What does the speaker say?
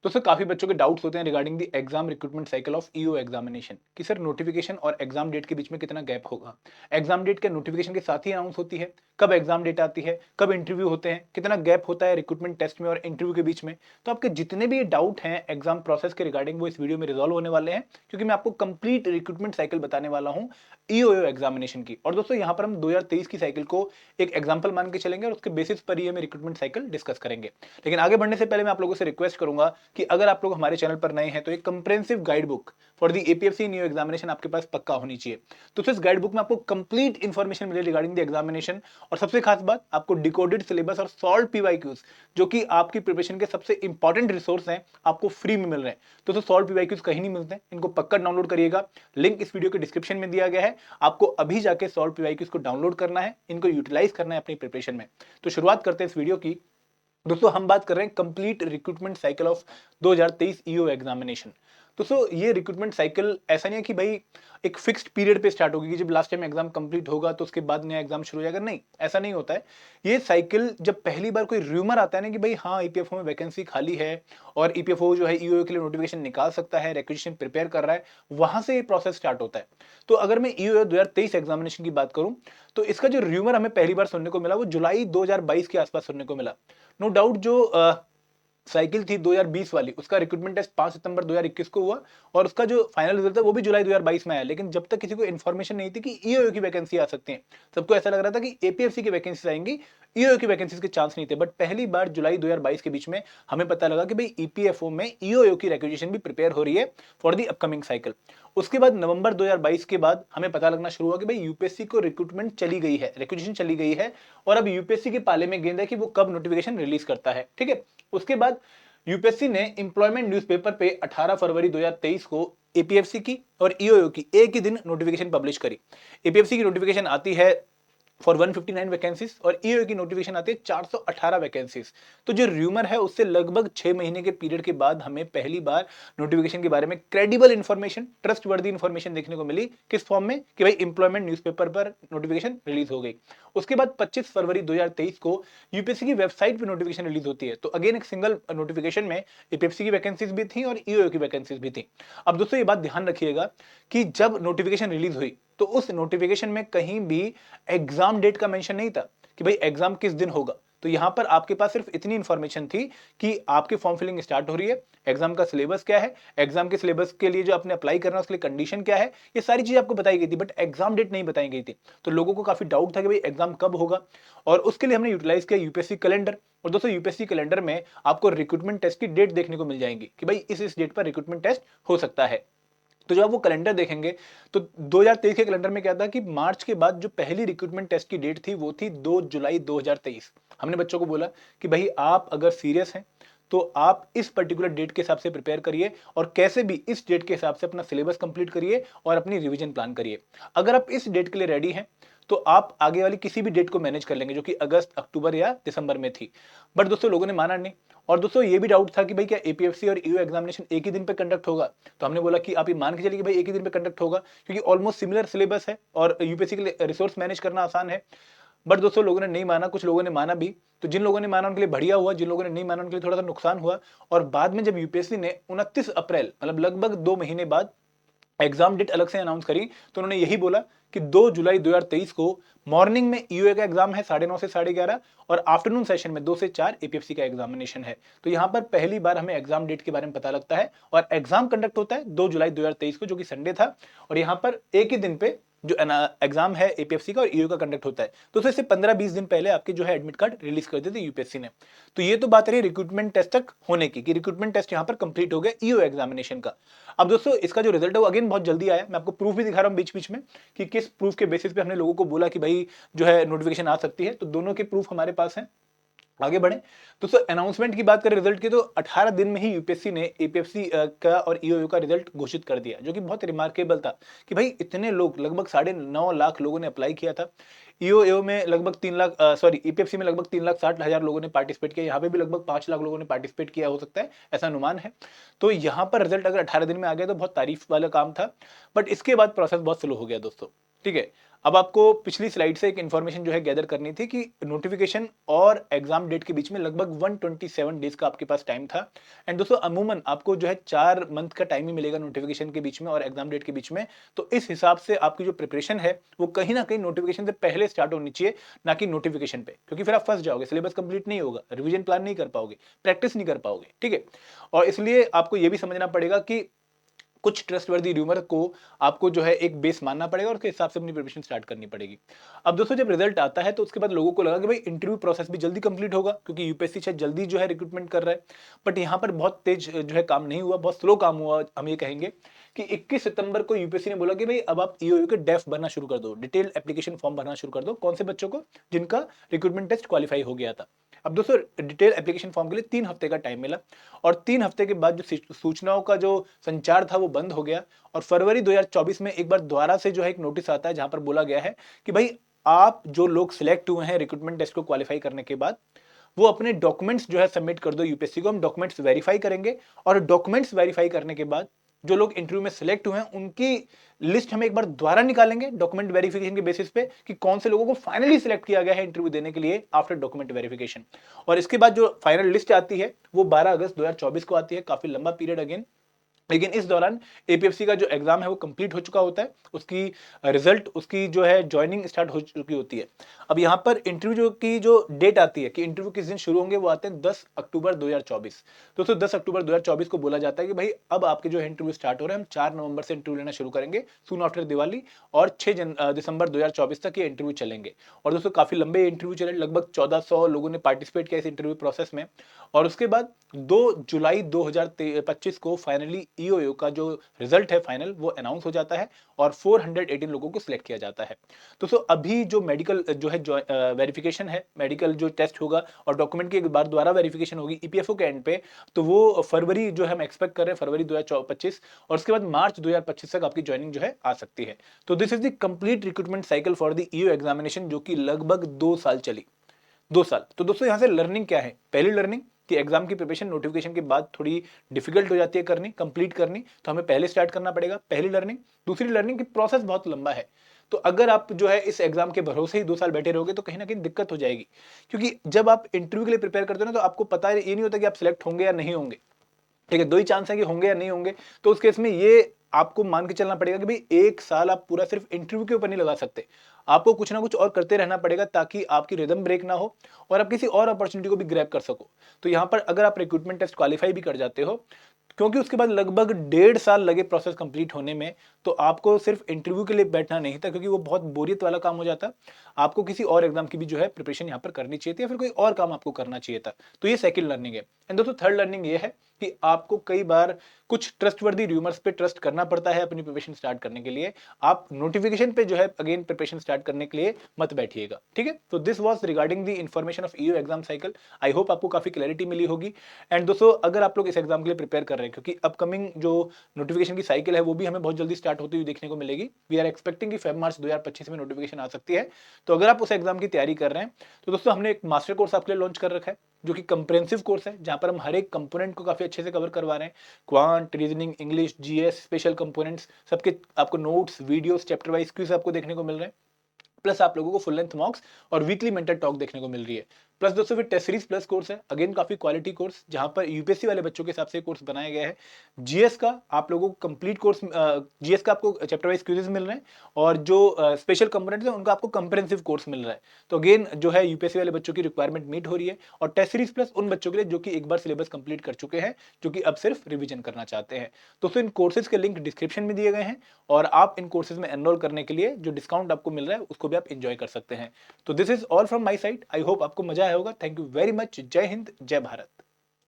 दोस्तों काफी बच्चों के डाउट्स होते हैं regarding the exam recruitment cycle of EO examination कि सर नोटिफिकेशन और एग्जाम डेट के बीच में कितना गैप होगा। एग्जाम डेट क्या नोटिफिकेशन के साथ ही अनाउंस होती है? कब एग्जाम डेट आती है, कब इंटरव्यू होते हैं, कितना गैप होता है रिक्रूटमेंट टेस्ट में और इंटरव्यू के बीच में? तो आपके जितने भी डाउट हैं एग्जाम प्रोसेस के रिगार्डिंग वो इस वीडियो में रिजॉल्व होने वाले हैं, क्योंकि मैं आपको कंप्लीट रिक्रूटमेंट साइकिल बताने वाला हूं ईओ एग्जामिनेशन की। और दोस्तों यहाँ पर हम 2023 की साइकिल को एक एग्जाम्पल मान के चलेंगे और उसके बेसिस पर ही हमें रिक्रूटमेंट साइकिल डिस्कस करेंगे। लेकिन आगे बढ़ने से पहले मैं आप लोगों से रिक्वेस्ट करूंगा कि अगर आप लोग हमारे चैनल पर नए हैं तो एक comprehensive guide book for the APFC new examination आपके पास पक्का होनी चाहिए। तो इस गाइड बुक में आपको कंप्लीट इंफॉर्मेशन मिले रिगार्डिंग द एग्जामिनेशन, और सबसे खास बात आपको डिकोडेड सिलेबस और सॉल्व पीवाईक्यूज जो कि आपकी प्रिपरेशन के सबसे इंपॉर्टेंट रिसोर्स हैं आपको फ्री में मिल रहे हैं। तो सॉल्व पीवाईक्यूज कहीं नहीं मिलते हैं, इनको पक्का डाउनलोड करिएगा। लिंक इस वीडियो के डिस्क्रिप्शन में दिया गया है, आपको अभी जाके सॉल्व पीवाईक्यूज को डाउनलोड करना है, इनको यूटिलाइज करना है अपनी प्रिपरेशन में। तो शुरुआत करते हैं इस वीडियो की। दोस्तों हम बात कर रहे हैं complete recruitment cycle of 2023 EO examination. दोस्तों ये रिक्रूटमेंट साइकिल ऐसा नहीं है कि भाई एक फिक्स्ड पीरियड पे स्टार्ट होगी कि जब लास्ट टाइम एग्जाम कंप्लीट होगा तो उसके बाद नया एग्जाम शुरू हो जाएगा। नहीं, ऐसा नहीं होता है। ये साइकिल जब पहली बार कोई र्यूमर आता है ना कि भाई हाँ ईपीएफओ में वैकेंसी खाली है और ईपीएफओ जो है ईओ के लिए नोटिफिकेशन निकाल सकता है, रिक्वेजिशन प्रिपेयर कर रहा है, वहां से ये प्रोसेस स्टार्ट होता है। तो अगर मैं ईओ 2023 एग्जामिनेशन की बात करूं तो इसका जो र्यूमर हमें पहली बार सुनने को मिला वो जुलाई 2022 के आसपास सुनने को मिला। नो डाउट जो साइकिल थी 2020 वाली, उसका रिक्रूटमेंट टेस्ट 5 सितंबर 2021 को हुआ और उसका जो फाइनल रिजल्ट था वो भी जुलाई 2022 में आया। लेकिन जब तक किसी को इन्फॉर्मेशन नहीं थी कि ईओ की वैकेंसी आ सकती है, सबको ऐसा लग रहा था कि एपीएफसी की वैकेंसी आएंगी, ईओ की वैकेंसी के चांस नहीं थे। बट पहली बार जुलाई 2022 के बीच में हमें पता लगा कि भाई ईपीएफओ में ईओ की रिक्वेजिशन भी प्रिपेयर हो रही है फॉर दी अपकमिंग साइकिल। उसके बाद नवंबर 2022 के बाद हमें पता लगना शुरू हुआ कि भाई यूपीएससी को रिक्रूटमेंट चली गई है, रिक्वेजिशन चली गई है, और अब यूपीएससी के पाले में गेंद है कि वो कब नोटिफिकेशन रिलीज करता है। ठीक है, उसके बाद यूपीएससी ने एम्प्लॉयमेंट न्यूज़पेपर पे 18 फरवरी 2023 को एपीएफसी की और ईओ की एक ही दिन नोटिफिकेशन पब्लिश करी। एपीएफसी की नोटिफिकेशन आती है फॉर 159 वैकेंसीज और ईओ की नोटिफिकेशन आती है 418 वैकेंसीज। तो जो र्यूमर है उससे लगभग 6 महीने के पीरियड के बाद हमें पहली बार नोटिफिकेशन के बारे में क्रेडिबल इंफॉर्मेशन, ट्रस्ट वर्दी इंफॉर्मेशन देखने को मिली। किस फॉर्म में? कि भाई एम्प्लॉयमेंट न्यूज़पेपर पर नोटिफिकेशन रिलीज हो गई। उसके बाद 25 फरवरी 2023 को यूपीएससी की वेबसाइट पर नोटिफिकेशन रिलीज होती है। तो अगेन एक सिंगल नोटिफिकेशन में एपीएफसी की वैकेंसीज भी थी और ईओ की वैकेंसीज भी थी। अब दोस्तों ये बात ध्यान रखिएगा कि जब नोटिफिकेशन रिलीज हुई तो उस नोटिफिकेशन में कहीं भी एग्जाम डेट का मेंशन नहीं था कि भाई एग्जाम किस दिन होगा। तो यहां पर आपके पास सिर्फ इतनी इंफॉर्मेशन थी कि आपकी फॉर्म फिलिंग स्टार्ट हो रही है, एग्जाम का सिलेबस क्या है, एग्जाम के सिलेबस के लिए जो आपने अप्लाई करना है उसके लिए कंडीशन क्या है, ये सारी चीज आपको बताई गई थी, बट एग्जाम डेट नहीं बताई गई थी। तो लोगों को काफी डाउट था कि भाई एग्जाम कब होगा, और उसके लिए हमने यूटिलाइज किया यूपीएससी कैलेंडर। और दोस्तों यूपीएससी कैलेंडर में आपको रिक्रूटमेंट टेस्ट की डेट देखने को मिल जाएंगी कि भाई इस डेट पर रिक्रूटमेंट टेस्ट हो सकता है। तो जब आप वो कैलेंडर देखेंगे तो 2023 के कैलेंडर में क्या था कि मार्च के बाद जो पहली रिक्रूटमेंट टेस्ट की डेट थी वो थी 2 जुलाई 2023। हमने बच्चों को बोला कि भाई आप अगर सीरियस हैं तो आप इस पर्टिकुलर डेट के हिसाब से प्रिपेयर करिए और कैसे भी इस डेट के हिसाब से अपना सिलेबस कंप्लीट करिए और अपनी रिवीजन प्लान करिए। अगर आप इस डेट के लिए रेडी हैं तो आप आगे वाली किसी भी डेट को मैनेज कर लेंगे जो कि अगस्त, अक्टूबर या दिसंबर में थी। बट दोस्तों लोगों ने माना नहीं। और दोस्तों ये भी डाउट था कि भाई क्या एपीएफसी और ईओ एग्जामिनेशन एक ही दिन पे कंडक्ट होगा? तो हमने बोला कि आप ये मान के चलिए कि भाई एक ही दिन पे कंडक्ट होगा, क्योंकि ऑलमोस्ट सिमिलर सिलेबस है और यूपीएससी के लिए रिसोर्स मैनेज करना आसान है। बट दोस्तों लोगों ने नहीं माना, कुछ लोगों ने माना भी। तो जिन लोगों ने माना उनके लिए बढ़िया हुआ, जिन लोगों ने नहीं माना उनके लिए थोड़ा सा नुकसान हुआ। और बाद में जब यूपीएससी ने 29 अप्रैल मतलब लगभग 2 महीने बाद एग्जाम डेट अलग से अनाउंस करी तो उन्होंने यही बोला कि 2 जुलाई 2023 को मॉर्निंग में ईओए का एग्जाम है 9:30 से 11:30 और आफ्टरनून सेशन में 2 से 4 एपीएफसी का एग्जामिनेशन है। तो यहां पर पहली बार हमें एग्जाम डेट के बारे में पता लगता है और एग्जाम कंडक्ट होता है 2 जुलाई 2023 को जो कि संडे था। और यहां पर एक ही दिन पे जो एग्जाम है एपीएफसी का और ईओ का कंडक्ट होता है। तो उससे 15-20 दिन पहले आपके जो है एडमिट कार्ड रिलीज कर देते यूपीएससी ने। तो ये तो बात रही रिक्रूटमेंट टेस्ट तक होने की कि रिक्रूटमेंट टेस्ट यहां पर कंप्लीट हो गया ईओ एग्जामिनेशन का। अब दोस्तों इसका जो रिजल्ट है वो अगेन बहुत जल्दी आया। मैं आपको प्रूफ भी दिखा रहा हूं बीच बीच में कि किस प्रूफ के बेसिस पे हमने लोगों को बोला कि भाई जो है नोटिफिकेशन आ सकती है। तो दोनों के प्रूफ हमारे पास हैं। आगे बढ़े दोस्तों, अनाउंसमेंट की बात करें रिजल्ट की तो 18 दिन में ही यूपीएससी ने एपीएफसी का और ईओयू का रिजल्ट घोषित कर दिया, जो कि बहुत रिमार्केबल था कि भाई इतने लोग, लगभग 9.5 लाख लोगों ने अप्लाई किया था। ईओयू में लगभग 3 लाख, सॉरी ईपीएफसी में लगभग 3,60,000 लोगों ने पार्टिसिपेट किया। यहाँ पे भी लगभग 5 लाख लोगों ने पार्टिसिपेट किया हो सकता है, ऐसा अनुमान है। तो यहाँ पर रिजल्ट अगर 18 दिन में आ गया तो बहुत तारीफ वाला काम था। बट इसके बाद प्रोसेस बहुत स्लो हो गया दोस्तों। ठीक है। अब आपको पिछली स्लाइड से एक इन्फॉर्मेशन जो है गैदर करनी थी कि नोटिफिकेशन और एग्जाम डेट के बीच में लगभग 127 डेज का आपके पास टाइम था। एंड दोस्तों अमूमन आपको जो है 4 मंथ का टाइम ही मिलेगा नोटिफिकेशन के बीच में और एग्जाम डेट के बीच में। तो इस हिसाब से आपकी जो प्रिपरेशन है वो कहीं ना कहीं नोटिफिकेशन से पहले स्टार्ट होनी चाहिए, ना कि नोटिफिकेशन पे, क्योंकि फिर आप फंस जाओगे, सिलेबस कंप्लीट नहीं होगा, रिवीजन प्लान नहीं कर पाओगे, प्रैक्टिस नहीं कर पाओगे। ठीक है। और इसलिए आपको ये भी समझना पड़ेगा कि कुछ ट्रस्टवर्दी रूमर को आपको जो है एक बेस मानना पड़ेगा और उसके हिसाब से अपनी प्रिपरेशन स्टार्ट करनी पड़ेगी। अब दोस्तों जब रिजल्ट आता है तो उसके बाद लोगों को लगा कि भाई इंटरव्यू प्रोसेस भी जल्दी कंप्लीट होगा, क्योंकि यूपीएससी शायद जल्दी जो है रिक्रूटमेंट कर रहा है। बट यहाँ पर बहुत तेज जो है काम नहीं हुआ, बहुत स्लो काम हुआ। हम ये कहेंगे कि 21 सितंबर को यूपीएससी ने बोला कि भाई अब आप ईओयू के डेफ भरना शुरू कर दो, डिटेल एप्लीकेशन फॉर्म भरना शुरू कर दो। कौन से बच्चों को? जिनका रिक्रूटमेंट टेस्ट क्वालिफाई हो गया था। अब दोस्तों डिटेल एप्लीकेशन फॉर्म के लिए 3 हफ्ते का टाइम मिला और 3 हफ्ते के बाद जो सूचनाओं का जो संचार था वो बंद हो गया। और फरवरी 2024 में एक बार दोबारा से जो है एक नोटिस आता है जहां पर बोला गया है कि भाई आप जो लोग सिलेक्ट हुए हैं रिक्रूटमेंट टेस्ट को क्वालिफाई करने के बाद, वो अपने डॉक्यूमेंट्स जो है सबमिट कर दो यूपीएससी को, हम डॉक्यूमेंट्स वेरीफाई करेंगे। और डॉक्यूमेंट्स वेरीफाई करने के बाद जो लोग इंटरव्यू में सिलेक्ट हुए हैं उनकी लिस्ट हम एक बार दोबारा निकालेंगे डॉक्यूमेंट वेरिफिकेशन के बेसिस पे कि कौन से लोगों को फाइनली सिलेक्ट किया गया है इंटरव्यू देने के लिए आफ्टर डॉक्यूमेंट वेरिफिकेशन। और इसके बाद जो फाइनल लिस्ट आती है वो 12 अगस्त 2024 को आती है। काफी लंबा पीरियड अगेन, लेकिन इस दौरान एपीएफसी का जो एग्जाम है वो कंप्लीट हो चुका होता है, उसकी रिजल्ट, उसकी जो है ज्वाइनिंग स्टार्ट हो चुकी होती है। अब यहाँ पर इंटरव्यू की जो डेट आती है कि इंटरव्यू किस दिन शुरू होंगे, वो आते हैं 10 अक्टूबर 2024। दोस्तों 10 अक्टूबर 2024 को बोला जाता है कि भाई अब आपके जो है इंटरव्यू स्टार्ट हो रहे हैं, हम 4 नवंबर से इंटरव्यू लेना शुरू करेंगे, सून आफ्टर दिवाली, और 6 दिसंबर 2024 तक ये इंटरव्यू चलेंगे। और दोस्तों काफी लंबे इंटरव्यू चले, लगभग 1400 लोगों ने पार्टिसिपेट किया इस इंटरव्यू प्रोसेस में। और उसके बाद 2 जुलाई 2025 को फाइनली ईओयू का जो रिजल्ट है फाइनल वो अनाउंस हो जाता है और 418 लोगों को सिलेक्ट किया जाता है। दोस्तों अभी जो मेडिकल जो है वेरिफिकेशन है, मेडिकल जो टेस्ट होगा और डॉक्यूमेंट की एक बार दोबारा वेरिफिकेशन होगी ईपीएफओ के एंड पे, तो वो फरवरी जो हम एक्सपेक्ट कर रहे हैं, फरवरी 2025, और उसके बाद मार्च 2025 तक आपकी ज्वाइनिंग जो है आ सकती है। तो this is the complete recruitment cycle for the EO examination, जो कि लगभग 2 साल चली। 2 साल। तो दोस्तों यहां से लर्निंग क्या है? पहली लर्निंग कि एग्जाम की प्रिपरेशन नोटिफिकेशन के बाद थोड़ी डिफिकल्ट हो जाती है करनी, कंप्लीट करनी, तो हमें पहले स्टार्ट करना पड़ेगा, पहली लर्निंग। दूसरी लर्निंग कि प्रोसेस बहुत लंबा है, तो अगर आप जो है इस एग्जाम के भरोसे ही 2 साल बैठे रहोगे तो कहीं ना कहीं दिक्कत हो जाएगी। क्योंकि जब आप इंटरव्यू के लिए प्रिपेयर करते हो ना, तो आपको पता ये नहीं होता कि आप सिलेक्ट होंगे या नहीं होंगे। ठीक है, 2 ही चांस है कि होंगे या नहीं होंगे। तो उस केस में ये आपको मान के चलना पड़ेगा कि भाई 1 साल आप पूरा सिर्फ इंटरव्यू के ऊपर नहीं लगा सकते, आपको कुछ ना कुछ और करते रहना पड़ेगा ताकि आपकी रिदम ब्रेक ना हो और आप किसी और अपॉर्चुनिटी को भी ग्रैब कर सको। तो यहाँ पर अगर आप रिक्रूटमेंट टेस्ट क्वालिफाई भी कर जाते हो, क्योंकि उसके बाद लगभग 1.5 साल लगे प्रोसेस कंप्लीट होने में, तो आपको सिर्फ इंटरव्यू के लिए बैठना नहीं था, क्योंकि वो बहुत बोरियत वाला काम हो जाता। आपको किसी और एग्जाम की भी जो है प्रिपरेशन यहाँ पर करनी चाहिए थी, या फिर कोई और काम आपको करना चाहिए था। तो ये सेकंड लर्निंग है। एंड दोस्तों थर्ड लर्निंग ये है कि आपको कई बार कुछ ट्रस्टवर्दी रूमर्स पे ट्रस्ट करना पड़ता है अपनी प्रिपरेशन स्टार्ट करने के लिए। आप नोटिफिकेशन पे जो है अगेन प्रिपरेशन स्टार्ट करने के लिए मत बैठिएगा। ठीक है, तो this was regarding the information of EO exam cycle. I hope आपको काफी क्लैरिटी मिली होगी। एंड दोस्तों अगर आप लोग इस एग्जाम के लिए प्रिपेयर कर रहे हैं, क्योंकि अपकमिंग जो नोटिफिकेशन की साइकिल है वो भी हमें बहुत जल्दी स्टार्ट होती हुई देखने को मिलेगी। वी आर एक्सपेक्टिंग कि फेब मार्च 2025 में नोटिफिकेशन आ सकती है। तो अगर आप उस एग्जाम की तैयारी कर रहे हैं, तो दोस्तों हमने एक मास्टर कोर्स आपके लिए लॉन्च कर रखा है, जो कि कंप्रेहेंसिव कोर्स है, जहां पर हम हर एक कंपोनेंट को काफी अच्छे से कवर करवा रहे हैं। Quant, reasoning, English, GS, special components, सबके आपको notes, videos, chapter wise quiz आपको देखने को मिल रहे हैं। प्लस आप लोगों को फुल लेंथ मॉक्स और वीकली मेंटर टॉक देखने को मिल रही है। प्लस दोस्तों फिर टेस्ट सीरीज प्लस कोर्स है, अगेन काफी क्वालिटी कोर्स, जहां पर यूपीएससी वाले बच्चों के हिसाब से कोर्स बनाया गया है। जीएस का आप लोगों को कंप्लीट कोर्स, जीएस का आपको चैप्टर वाइज क्विजेस मिल रहे हैं, और जो स्पेशल कंपोनेंट्स हैं उनका आपको कंप्रेहेंसिव कोर्स मिल रहा है। तो अगेन जो है यूपीएससी वाले बच्चों की रिक्वायरमेंट मीट हो रही है। और टेस्ट सीरीज प्लस उन बच्चों के लिए जो कि एक बार सिलेबस कंप्लीट कर चुके हैं, जो कि अब सिर्फ रिवीजन करना चाहते हैं। दोस्तों इन कोर्सेज के लिंक डिस्क्रिप्शन में दिए गए हैं, और आप इन कोर्सेज में एनरोल करने के लिए जो डिस्काउंट आपको मिल रहा है उसको भी आप एंजॉय कर सकते हैं। तो this is all from my side. I hope आपको मजा आया होगा। Thank you very much. जय हिंद, जय भारत।